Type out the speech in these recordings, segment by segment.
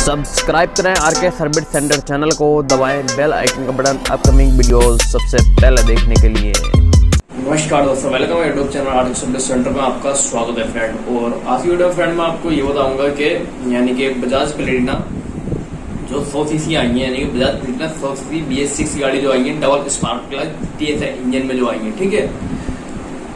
Subscribe करें R K service centre channel को, दबाएं बेल आइकन का बटन अपकमिंग वीडियोस सबसे पहले देखने के लिए। नमस्कार दोस्तों, welcome YouTube channel RK service centre में आपका स्वागत है फ्रेंड। और आज की वीडियो फ्रेंड में आपको ये बताऊंगा कि यानी कि बजाज प्लेटिना जो 100 सीसी आई है, यानी कि बजाज प्लेटिना 100 सीसी BS6 गाड़ी जो आई है double spark plug TSI engine में जो आई है, ठीक है,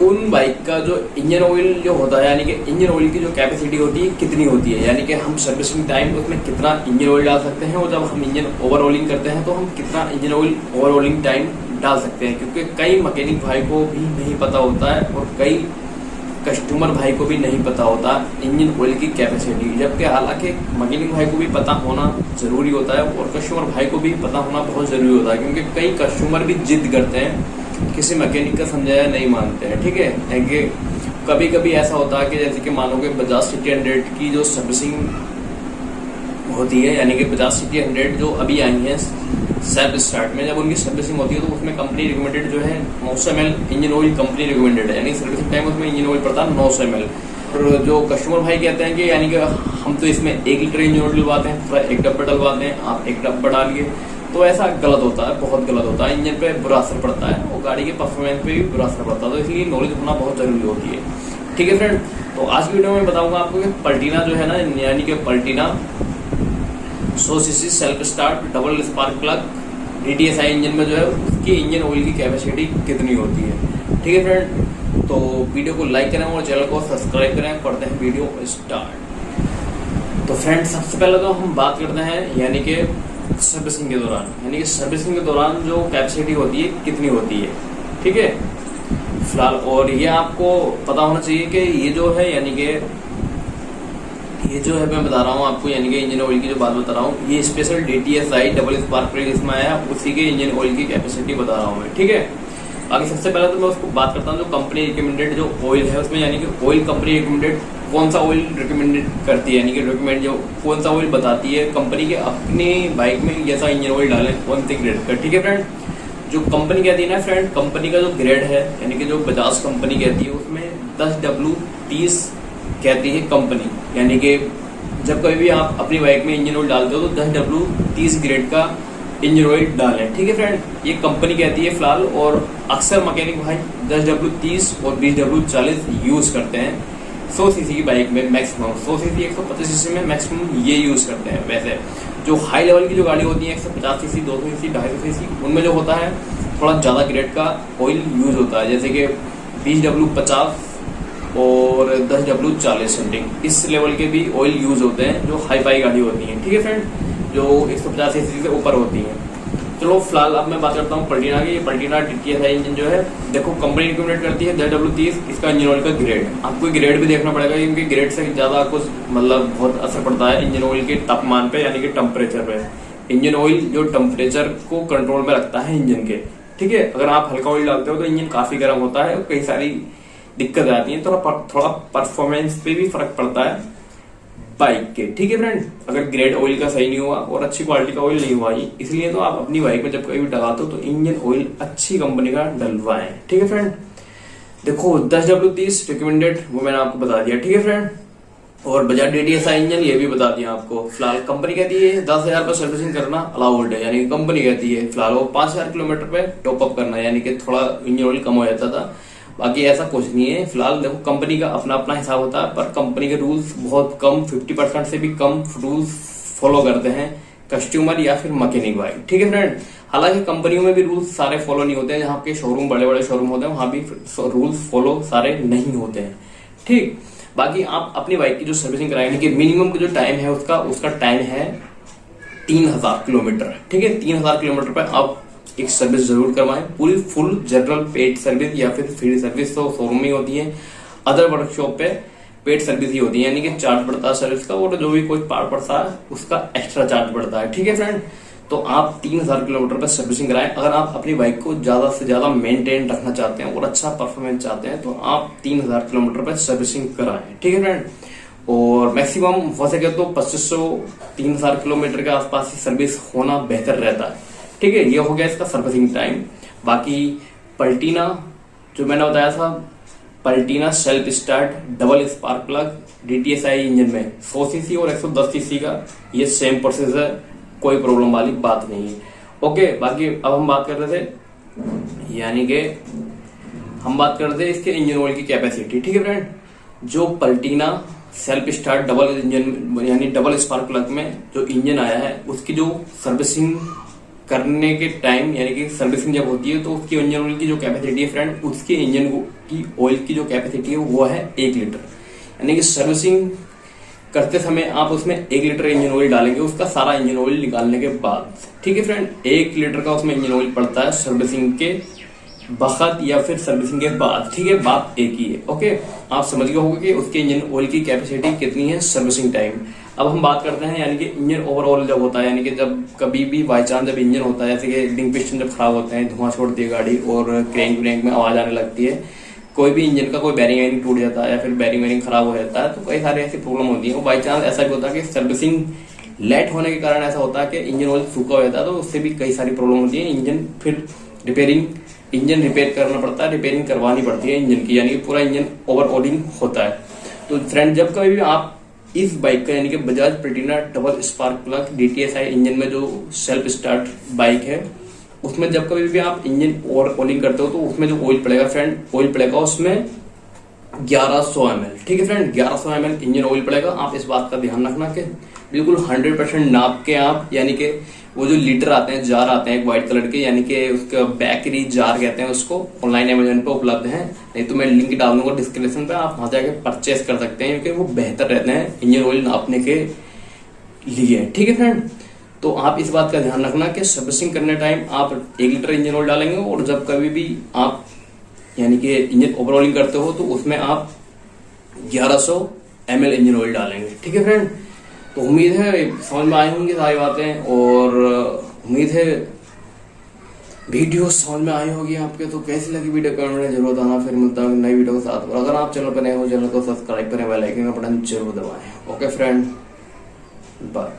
उन बाइक का जो इंजन ऑयल जो होता है, यानी कि इंजन ऑयल की जो कैपेसिटी होती है कितनी होती है, यानी कि हम सर्विसिंग टाइम उसमें कितना इंजन ऑयल डाल सकते हैं, और जब हम इंजन ओवरऑलिंग करते हैं तो हम कितना इंजन ऑयल ओवरऑलिंग टाइम डाल सकते हैं। क्योंकि कई मैकेनिक भाई को भी नहीं पता होता है और कई कस्टमर भाई को भी नहीं पता होता इंजन ऑयल की कैपेसिटी, जबकि हालांकि मैकेनिक भाई को भी पता होना जरूरी होता है और कस्टमर भाई को भी पता होना बहुत जरूरी होता है। क्योंकि कई कस्टमर भी जिद करते हैं, किसी मैकेनिक का समझाया नहीं मानते हैं, ठीक है। कि कभी कभी ऐसा होता है कि जैसे कि मानो कि बजाज सिटी 100 की जो सर्विसिंग होती है, यानी कि बजाज सिटी 100 जो अभी आई है सेल्फ स्टार्ट में, जब उनकी सर्विसिंग होती है तो उसमें कंपनी रिकमेंडेड जो है 900 ml engine oil company recommended है, यानी सर्विसिंग टाइम उसमें इंजन ऑयल पड़ता है 900 ml। और जो कस्टमर भाई कहते हैं कि यानी कि हम तो इसमें 1 लीटर इंजन ऑयल डलवाते हैं, थोड़ा 1 डब्बा डलवाते हैं, आप 1 डब्बा डालिए, तो ऐसा गलत होता है, बहुत गलत होता है। इंजन पे बुरा असर पड़ता है और गाड़ी के परफॉर्मेंस पे भी बुरा असर पड़ता है, तो इसलिए नॉलेज होना बहुत जरूरी होती है, ठीक है फ्रेंड। तो आज की वीडियो में बताऊंगा आपको कि प्लेटिना जो है ना, यानी कि Platina 100 CC self start double spark plug DTSI engine में जो है उसकी इंजन ऑयल की कैपेसिटी कितनी होती है, ठीक है फ्रेंड। तो वीडियो को लाइक करें और चैनल को सब्सक्राइब करें, करते हैं वीडियो स्टार्ट। तो फ्रेंड सबसे पहले तो हम बात करते हैं यानी कि सर्विसिंग के दौरान, यानी कि सर्विसिंग के दौरान जो कैपेसिटी होती है कितनी होती है, ठीक है फिलहाल। और ये आपको पता होना चाहिए कि ये जो है, यानी कि ये जो है मैं बता रहा हूँ आपको, यानी कि इंजन ऑयल की जो बात बता रहा हूँ, ये special DTSI double spark plug इसमें आया, उसी के इंजन ऑयल की कैपेसिटी बता रहा हूँ मैं, ठीक है। बाकी सबसे पहले तो मैं उसको बात करता हूँ जो कंपनी रिकमेंडेड जो ऑयल है उसमें, यानी कि ऑयल कंपनी रिकमेंडेड कौन सा ऑयल रिकमेंडेड करती है, यानी कि रिकमेंड जो कौन सा ऑयल बताती है कंपनी के अपनी बाइक में जैसा इंजन ऑयल डालें कौन से ग्रेड का, ठीक है फ्रेंड। जो कंपनी कहती है ना फ्रेंड, कंपनी का जो ग्रेड है, यानी कि जो बजाज कंपनी कहती है उसमें 10W30 कहती है कंपनी, यानी कि जब कभी भी आप अपनी बाइक में इंजन ऑयल डालते हो तो 10W30 ग्रेड का इंजन ऑयल डालें, ठीक है फ्रेंड, ये कंपनी कहती है फिलहाल। और अक्सर मैकेनिक भाई 10W30 और 20W40 यूज करते हैं 100 सीसी की बाइक में, मैक्सिमम 100 सीसी 125 सीसी में मैक्सिमम ये यूज करते हैं। वैसे जो हाई लेवल की जो गाड़ी होती है 150 सीसी 200 सीसी 250 सीसी उनमें जो होता है थोड़ा ज्यादा ग्रेड का ऑयल यूज होता है, जैसे कि 20W50 और 10W40 समथिंग इस लेवल के भी ऑयल यूज होते हैं जो हाई फाई गाड़ी होती है, ठीक है फ्रेंड, जो 150 सीसी से ऊपर होती है। चलो फिलहाल अब मैं बात करता हूँ प्लेटिना की। ये प्लेटिना DTSI इंजन जो है, देखो कंपनी रिकमेंड करती है 10W30 इसका इंजन ऑयल का ग्रेड, आपको ग्रेड भी देखना पड़ेगा क्योंकि ग्रेड से ज्यादा कुछ मतलब बहुत असर पड़ता है इंजन ऑयल के तापमान पे, यानी कि टेम्परेचर पे। इंजन ऑयल जो टेम्परेचर को कंट्रोल में रखता है इंजन के, ठीक है। अगर आप हल्का ऑयल डालते हो तो इंजन काफी गर्म होता है और कई सारी दिक्कत आती है, थोड़ा परफॉर्मेंस पे भी फर्क पड़ता है बाइक के, ठीक है फ्रेंड, अगर ग्रेड ऑयल का सही नहीं हुआ और अच्छी क्वालिटी का ऑयल नहीं हुआ। इसलिए तो आप अपनी बाइक में जब कभी भी डलाते हो तो इंजन ऑयल अच्छी कंपनी का डलवाएं, ठीक है फ्रेंड। देखो 10W30 रिकमेंडेड वो मैंने आपको बता दिया, ठीक है फ्रेंड। और बजाज DTSI इंजन ये भी बता दिया आपको। फिलहाल कंपनी कहती है 10,000 पर सर्विसिंग करना अलाउड है, यानी कंपनी कहती है फिलहाल वो 5,000 किलोमीटर पे टॉप अप करना, यानी कि थोड़ा इंजन ऑयल कम हो जाता था, बाकी ऐसा कुछ नहीं है। फिलहाल देखो कंपनी का अपना अपना हिसाब होता है, पर कंपनी के रूल्स बहुत कम 50% से भी कम रूल्स फॉलो करते हैं कस्टमर या फिर मैकेनिक भाई, ठीक है फ्रेंड। हालांकि कंपनियों में भी रूल्स सारे फॉलो नहीं होते हैं, जहाँ के शोरूम बड़े बड़े शोरूम होते हैं वहां भी रूल्स फॉलो सारे नहीं होते हैं, ठीक। बाकी आप अपनी बाइक की जो सर्विसिंग कराएंगे कि मिनिमम जो टाइम है उसका टाइम है 3000 किलोमीटर, ठीक है। 3000 किलोमीटर पर आप एक सर्विस जरूर करवाएं, पूरी फुल जनरल पेड सर्विस या फिर फ्री सर्विस तो शोरूम में होती है, अदर वर्कशॉप पे पेड सर्विस ही होती है, यानी कि चार्ज पड़ता है सर्विस का और जो भी कोई पार्ट पड़ता है उसका एक्स्ट्रा चार्ज पड़ता है, ठीक है फ्रेंड। तो आप 3000 किलोमीटर पर सर्विसिंग कराएं। अगर आप अपनी बाइक को ज्यादा से ज्यादा मेंटेन रखना चाहते हैं और अच्छा परफॉर्मेंस चाहते हैं तो आप 3000 किलोमीटर पर सर्विसिंग कराएं, ठीक है फ्रेंड। और मैक्सिमम हो सके तो 2500-3000 किलोमीटर के आसपास ही सर्विस होना बेहतर रहता है, ठीक है। ये हो गया इसका सर्विसिंग टाइम। बाकी प्लेटिना जो मैंने बताया था Platina self start double spark plug DTSI engine में 100 सीसी और 110 सीसी का ये सेम प्रोसेस है, कोई प्रॉब्लम वाली बात नहीं है। ओके, बाकी अब हम बात कर रहे थे यानी कि हम बात कर रहे थे इसके इंजन ऑयल की कैपेसिटी। ठीक है फ्रेंड, जो पल्टीना सेल्फ स्टार्ट डबल इंजन यानी डबल स्पार्क प्लग में जो इंजन आया है उसकी जो सर्विसिंग करने के टाइम यानी कि सर्विसिंग जब होती है तो उसकी इंजन ऑयल की जो कैपेसिटी है फ्रेंड, उसकी इंजन की ऑयल की जो कैपेसिटी है वो है 1 लीटर। यानी कि सर्विसिंग करते समय आप उसमें 1 लीटर इंजन ऑयल डालेंगे उसका सारा इंजन ऑयल निकालने के बाद। ठीक है फ्रेंड, 1 लीटर का उसमें इंजन ऑयल पड़ता है सर्विसिंग के वक्त या फिर सर्विसिंग के बाद। ठीक है, बात एक ही है। ओके, आप समझ गए होंगे कि उसके इंजन ऑयल की कैपेसिटी कितनी है सर्विसिंग टाइम। अब हम बात करते हैं यानी कि इंजन ओवरऑल जब होता है, यानी कि जब कभी भी बाई चांस जब इंजन होता है, जैसे कि लिंक पिस्टन जब खराब होते हैं, धुआं छोड़ती है गाड़ी और क्रैंक व्रैंक में आवाज आने लगती है, कोई भी इंजन का कोई बैरिंग वैरिंग टूट जाता है या फिर बैरिंग वैरिंग खराब हो जाता है, तो कई सारी ऐसी प्रॉब्लम होती है। और बाई चांस ऐसा भी होता है कि सर्विसिंग लेट होने के कारण ऐसा होता है कि इंजन ऑयल सूखा हो जाता है, तो उससे भी कई सारी प्रॉब्लम होती है। इंजन रिपेयर करना पड़ता है, रिपेयरिंग करवानी पड़ती है इंजन की, यानी कि पूरा इंजन ओवरऑलिंग होता है। तो फ्रेंड, जब कभी भी आप इस बाइक का यानी कि Bajaj Platina double spark plug DTSI engine में जो सेल्फ स्टार्ट बाइक है उसमें जब कभी भी आप इंजन ओवरऑलिंग करते हो तो उसमें जो ऑयल पड़ेगा फ्रेंड, ऑयल पड़ेगा उसमें 1100 ml। ठीक है फ्रेंड, 1100 ml इंजन ऑयल पड़ेगा। आप इस बात का ध्यान रखना कि बिल्कुल 100% नाप के आप, यानी कि वो जो लीटर आते हैं, जार आते हैं व्हाइट कलर के, यानी कि उसका बेकरी जार कहते हैं उसको, ऑनलाइन अमेजन पे उपलब्ध है, नहीं तो मैं लिंक डाल दूंगा डिस्क्रिप्शन पे, आप वहां जाके परचेस कर सकते हैं क्योंकि वो बेहतर रहते हैं इंजन ऑयल नापने के लिए। ठीक है फ्रेंड, तो आप इस बात का ध्यान रखना कि सर्विसिंग करने टाइम आप 1 लीटर इंजन ऑयल डालेंगे और जब कभी भी आप यानी कि इंजन ओवरऑलिंग करते हो तो उसमें आप 1100 ml इंजन ऑयल डालेंगे। ठीक है फ्रेंड, तो उम्मीद है समझ में आई होंगी सारी बातें और उम्मीद है वीडियो समझ में आई होगी आपके। तो कैसी लगी वीडियो कमेंट में जरूर बताना। फिर मिलता हूँ नई वीडियो के साथ, और अगर आप चैनल पर नए हो चैनल को सब्सक्राइब करें, बेल आइकन का बटन जरूर दबाएं। Okay friend, bye.